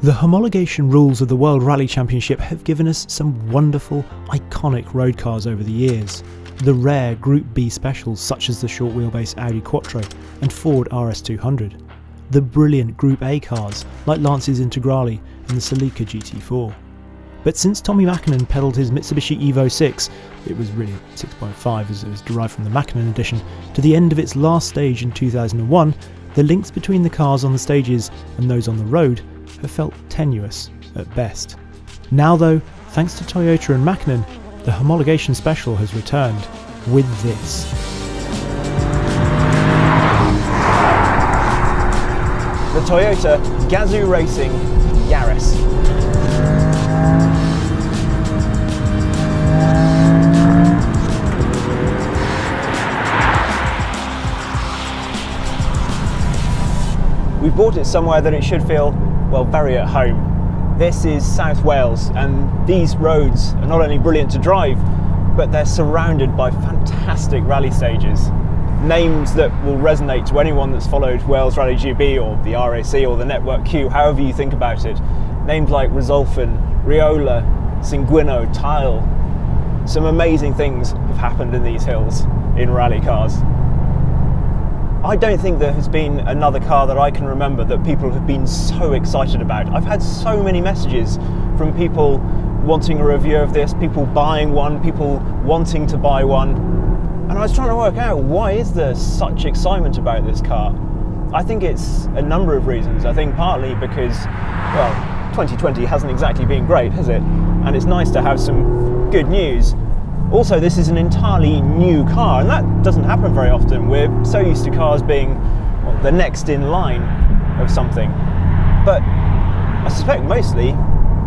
The homologation rules of the World Rally Championship have given us some wonderful, iconic road cars over the years. The rare Group B specials such as the short wheelbase Audi Quattro and Ford RS200. The brilliant Group A cars like Lance's Integrale and the Celica GT4. But since Tommi Mäkinen pedalled his Mitsubishi Evo 6, it was really 6.5 as it was derived from the Mäkinen edition, to the end of its last stage in 2001, the links between the cars on the stages and those on the road have felt tenuous at best. Now though, thanks to Toyota and Mäkinen, the homologation special has returned with this. The Toyota Gazoo Racing Yaris. We bought it somewhere that it should feel, well, very at home. This is South Wales, and these roads are not only brilliant to drive, but they're surrounded by fantastic rally stages. Names that will resonate to anyone that's followed Wales Rally GB or the RAC or the Network Q, however you think about it. Names like Resolfin, Riola, Cinguino, Tile. Some amazing things have happened in these hills in rally cars. I don't think there has been another car that I can remember that people have been so excited about. I've had so many messages from people wanting a review of this, people buying one, people wanting to buy one. And I was trying to work out, why is there such excitement about this car? I think it's a number of reasons. I think partly because, well, 2020 hasn't exactly been great, has it? And it's nice to have some good news. Also, this is an entirely new car, and that doesn't happen very often. We're so used to cars being, well, the next in line of something. But I suspect mostly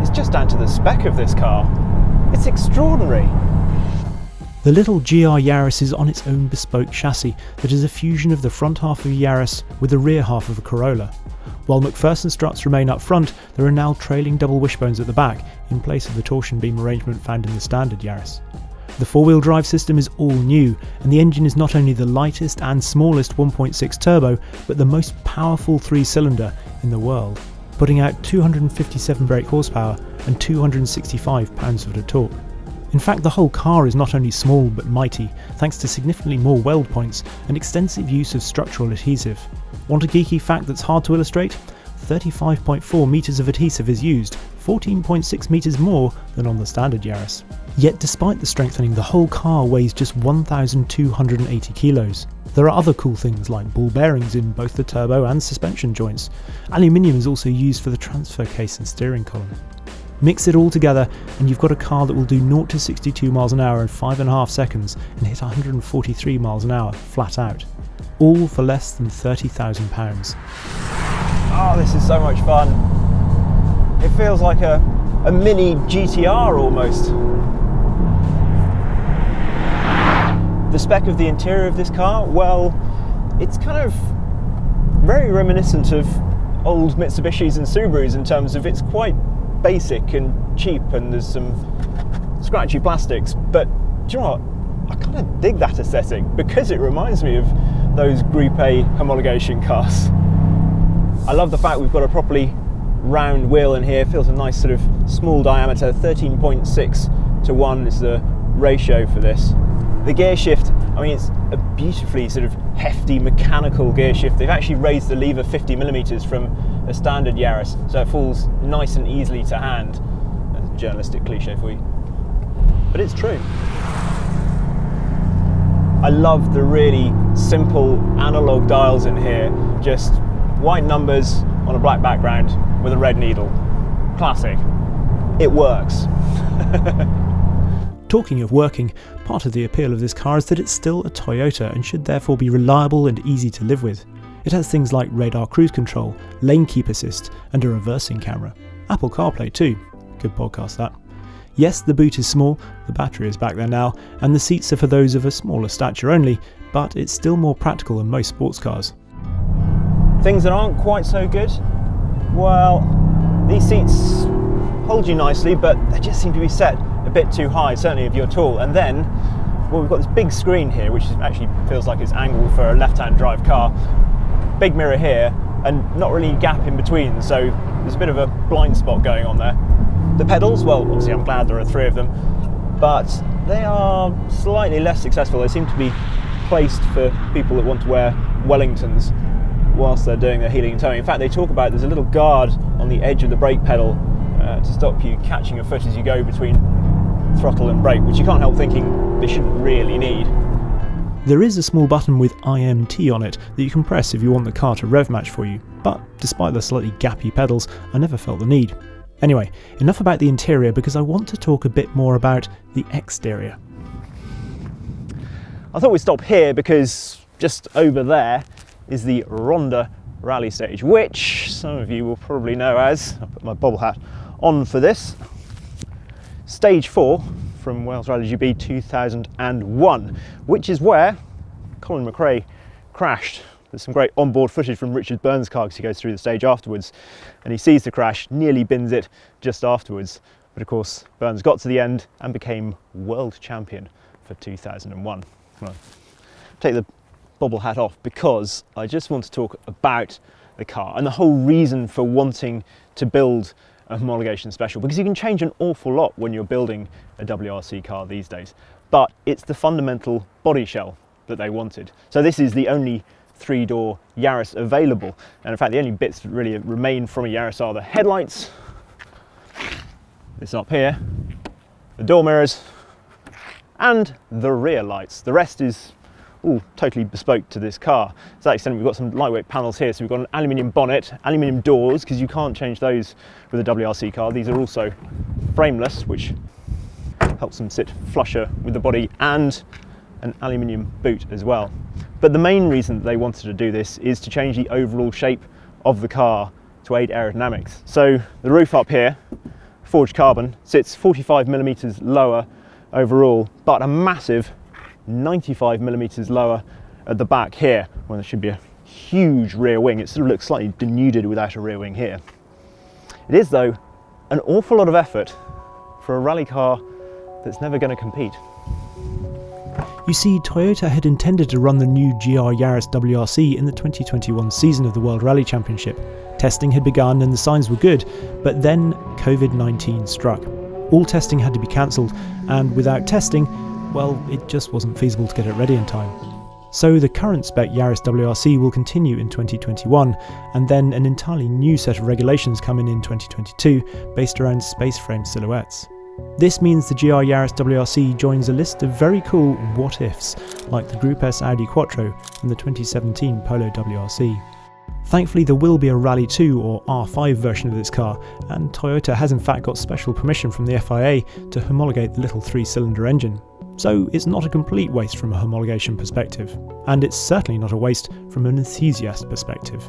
it's just down to the spec of this car. It's extraordinary. The little GR Yaris is on its own bespoke chassis that is a fusion of the front half of a Yaris with the rear half of a Corolla. While McPherson struts remain up front, there are now trailing double wishbones at the back, in place of the torsion beam arrangement found in the standard Yaris. The four-wheel drive system is all new, and the engine is not only the lightest and smallest 1.6 turbo, but the most powerful 3-cylinder in the world, putting out 257 brake horsepower and 265 pounds-foot of torque. In fact, the whole car is not only small but mighty, thanks to significantly more weld points and extensive use of structural adhesive. Want a geeky fact that's hard to illustrate? 35.4 metres of adhesive is used, 14.6 metres more than on the standard Yaris. Yet despite the strengthening, the whole car weighs just 1,280 kilos. There are other cool things like ball bearings in both the turbo and suspension joints. Aluminium is also used for the transfer case and steering column. Mix it all together and you've got a car that will do 0 to 62 miles an hour in 5.5 seconds and hit 143 miles an hour flat out. All for less than £30,000. Oh, this is so much fun. It feels like a mini GTR almost. The spec of the interior of this car, well, it's kind of very reminiscent of old Mitsubishis and Subarus in terms of it's quite basic and cheap and there's some scratchy plastics, but do you know what? I kind of dig that aesthetic because it reminds me of those Group A homologation cars. I love the fact we've got a properly round wheel in here. It feels a nice sort of small diameter. 13.6 to 1 is the ratio for this. The gear shift, I mean, it's a beautifully sort of hefty mechanical gear shift. They've actually raised the lever 50mm from a standard Yaris, so it falls nice and easily to hand. That's a journalistic cliche for you, but it's true. I love the really simple analog dials in here, just white numbers on a black background with a red needle. Classic. It works. Talking of working, part of the appeal of this car is that it's still a Toyota and should therefore be reliable and easy to live with. It has things like radar cruise control, lane keep assist, and a reversing camera. Apple CarPlay too. Good podcast that. Yes, the boot is small, the battery is back there now, and the seats are for those of a smaller stature only, but it's still more practical than most sports cars. Things that aren't quite so good? Well, these seats hold you nicely, but they just seem to be set a bit too high, certainly if you're tall. And then, well, we've got this big screen here, which actually feels like it's angled for a left-hand drive car. Big mirror here, and not really a gap in between, so there's a bit of a blind spot going on there. The pedals, well, obviously I'm glad there are 3 of them, but they are slightly less successful. They seem to be placed for people that want to wear Wellingtons whilst they're doing their heeling and towing. In fact, they talk about there's a little guard on the edge of the brake pedal to stop you catching your foot as you go between throttle and brake, which you can't help thinking they shouldn't really need. There is a small button with IMT on it that you can press if you want the car to rev match for you, but despite the slightly gappy pedals, I never felt the need. Anyway, enough about the interior because I want to talk a bit more about the exterior. I thought we'd stop here because just over there is the Ronda rally stage, which some of you will probably know as, I'll put my bobble hat on for this, Stage 4 from Wales Rally GB 2001, which is where Colin McRae crashed. There's some great onboard footage from Richard Burns' car because he goes through the stage afterwards and he sees the crash, nearly bins it just afterwards. But of course, Burns got to the end and became world champion for 2001. Well, take the bobble hat off because I just want to talk about the car and the whole reason for wanting to build a homologation special, because you can change an awful lot when you're building a WRC car these days, but it's the fundamental body shell that they wanted. So this is the only 3-door Yaris available, and in fact the only bits that really remain from a Yaris are the headlights, this up here, the door mirrors, and the rear lights. The rest is all totally bespoke to this car. To that extent, we've got some lightweight panels here. So we've got an aluminium bonnet, aluminium doors, because you can't change those with a WRC car. These are also frameless, which helps them sit flusher with the body, and an aluminium boot as well. But the main reason that they wanted to do this is to change the overall shape of the car to aid aerodynamics. So the roof up here, forged carbon, sits 45mm lower overall, but a massive 95mm lower at the back here, when there should be a huge rear wing. It sort of looks slightly denuded without a rear wing here. It is, though, an awful lot of effort for a rally car that's never going to compete. You see, Toyota had intended to run the new GR Yaris WRC in the 2021 season of the World Rally Championship. Testing had begun and the signs were good, but then COVID-19 struck. All testing had to be cancelled, and without testing, well, it just wasn't feasible to get it ready in time. So the current spec Yaris WRC will continue in 2021, and then an entirely new set of regulations come in 2022 based around space frame silhouettes. This means the GR Yaris WRC joins a list of very cool what-ifs, like the Group S Audi Quattro and the 2017 Polo WRC. Thankfully, there will be a Rally 2 or R5 version of this car, and Toyota has in fact got special permission from the FIA to homologate the little 3-cylinder engine. So it's not a complete waste from a homologation perspective, and it's certainly not a waste from an enthusiast perspective.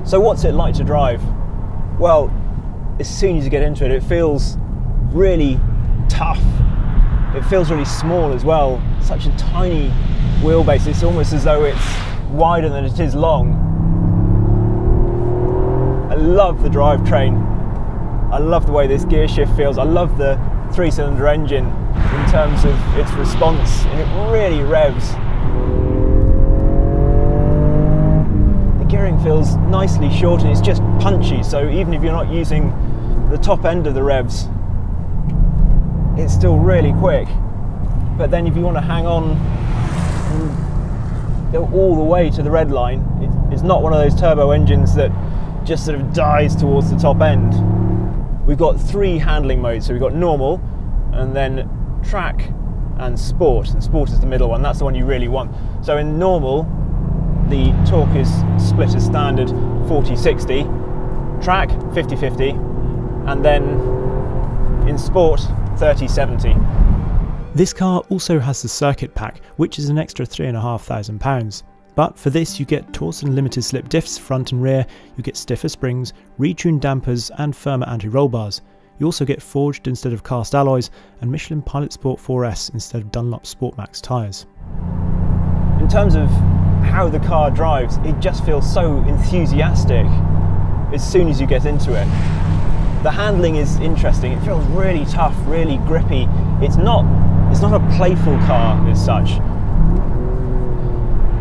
So what's it like to drive? Well, as soon as you get into it, it feels really tough. It feels really small as well. Such a tiny wheelbase. It's almost as though it's wider than it is long. I love the drivetrain. I love the way this gear shift feels. I love the 3-cylinder engine in terms of its response, and it really revs. The gearing feels nicely short and it's just punchy, so even if you're not using the top end of the revs, it's still really quick. But then if you want to hang on and go all the way to the red line, it's not one of those turbo engines that just sort of dies towards the top end. We've got 3 handling modes, so we've got normal, and then track and sport is the middle one. That's the one you really want. So in normal, the torque is split as standard 40-60, track 50-50, and then in sport 30-70. This car also has the circuit pack, which is an extra £3,500. But for this you get Torsen limited slip diffs front and rear, you get stiffer springs, retuned dampers and firmer anti-roll bars. You also get forged instead of cast alloys and Michelin Pilot Sport 4S instead of Dunlop Sportmax tyres. In terms of how the car drives, it just feels so enthusiastic as soon as you get into it. The handling is interesting. It feels really tough, really grippy. It's not a playful car as such.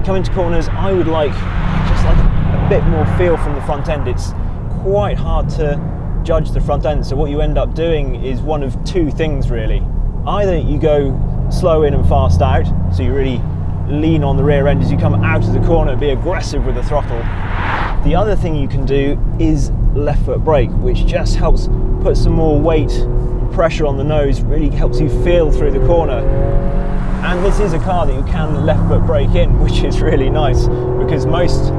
Coming to corners, I would like just like a a bit more feel from the front end. It's quite hard to judge the front end, so what you end up doing is one of two things really. Either you go slow in and fast out, so you really lean on the rear end as you come out of the corner, be aggressive with the throttle. The other thing you can do is left foot brake, which just helps put some more weight and pressure on the nose, really helps you feel through the corner. And this is a car that you can left foot brake in, which is really nice, because most,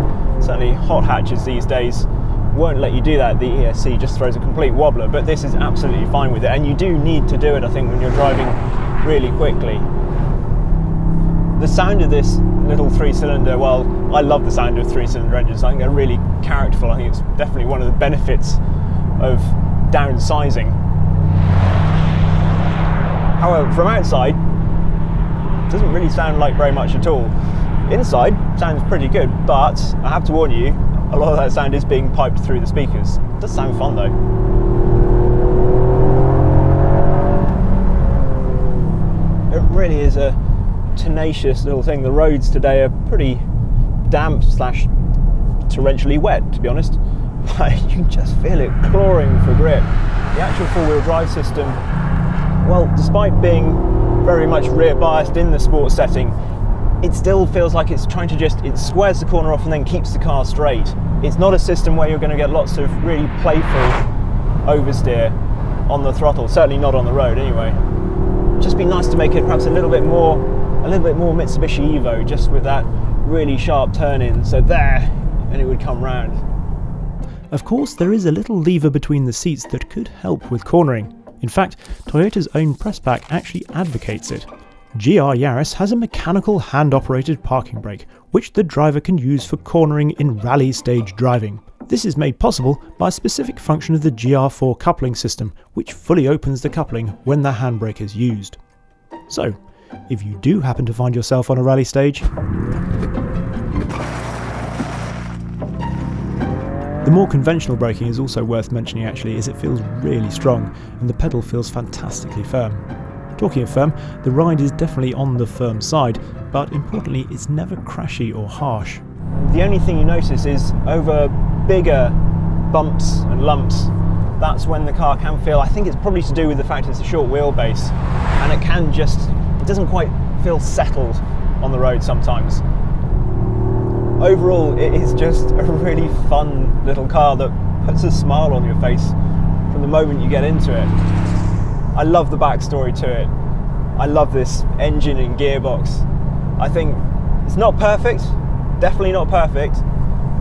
certainly hot hatches these days, won't let you do that. The ESC just throws a complete wobbler, but this is absolutely fine with it, and you do need to do it, I think, when you're driving really quickly. The sound of this little three-cylinder, well, I love the sound of three-cylinder engines. I think they're really characterful. I think it's definitely one of the benefits of downsizing. However, from outside, it doesn't really sound like very much at all. Inside, sounds pretty good, but I have to warn you, a lot of that sound is being piped through the speakers. It does sound fun though. It really is a tenacious little thing. The roads today are pretty damp / torrentially wet, to be honest, but you can just feel it clawing for grip. The actual four-wheel drive system, well, despite being very much rear biased in the sports setting, it still feels like it's trying to it squares the corner off and then keeps the car straight. It's not a system where you're going to get lots of really playful oversteer on the throttle, certainly not on the road anyway. Just be nice to make it perhaps a little bit more Mitsubishi Evo, just with that really sharp turn in, so there, and it would come round. Of course, there is a little lever between the seats that could help with cornering. In fact, Toyota's own press pack actually advocates it. GR Yaris has a mechanical hand-operated parking brake, which the driver can use for cornering in rally stage driving. This is made possible by a specific function of the GR4 coupling system, which fully opens the coupling when the handbrake is used. So, if you do happen to find yourself on a rally stage, the more conventional braking is also worth mentioning actually, as it feels really strong and the pedal feels fantastically firm. Talking of firm, the ride is definitely on the firm side, but importantly it's never crashy or harsh. The only thing you notice is over bigger bumps and lumps, that's when the car can feel, I think it's probably to do with the fact it's a short wheelbase, and it doesn't quite feel settled on the road sometimes. Overall, it is just a really fun little car that puts a smile on your face from the moment you get into it. I love the backstory to it. I love this engine and gearbox. I think it's not perfect, definitely not perfect,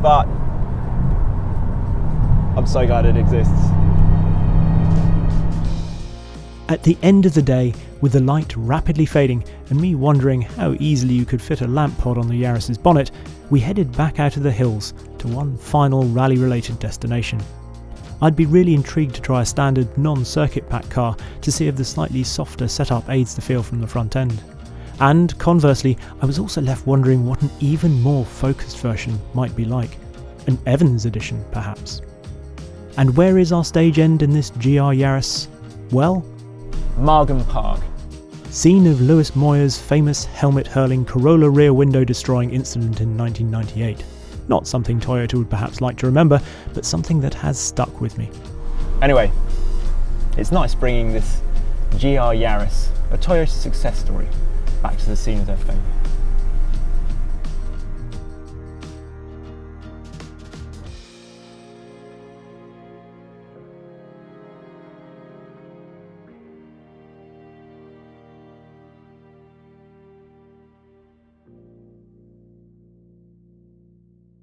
but I'm so glad it exists. At the end of the day, with the light rapidly fading and me wondering how easily you could fit a lamp pod on the Yaris's bonnet, we headed back out of the hills to one final rally-related destination. I'd be really intrigued to try a standard non-circuit pack car to see if the slightly softer setup aids the feel from the front end. And conversely, I was also left wondering what an even more focused version might be like. An Evans edition, perhaps. And where is our stage end in this GR Yaris? Well, Margam Park. Scene of Lewis Moyer's famous helmet-hurling Corolla rear window destroying incident in 1998. Not something Toyota would perhaps like to remember, but something that has stuck with me. Anyway, it's nice bringing this GR Yaris, a Toyota success story, back to the scene of their fame.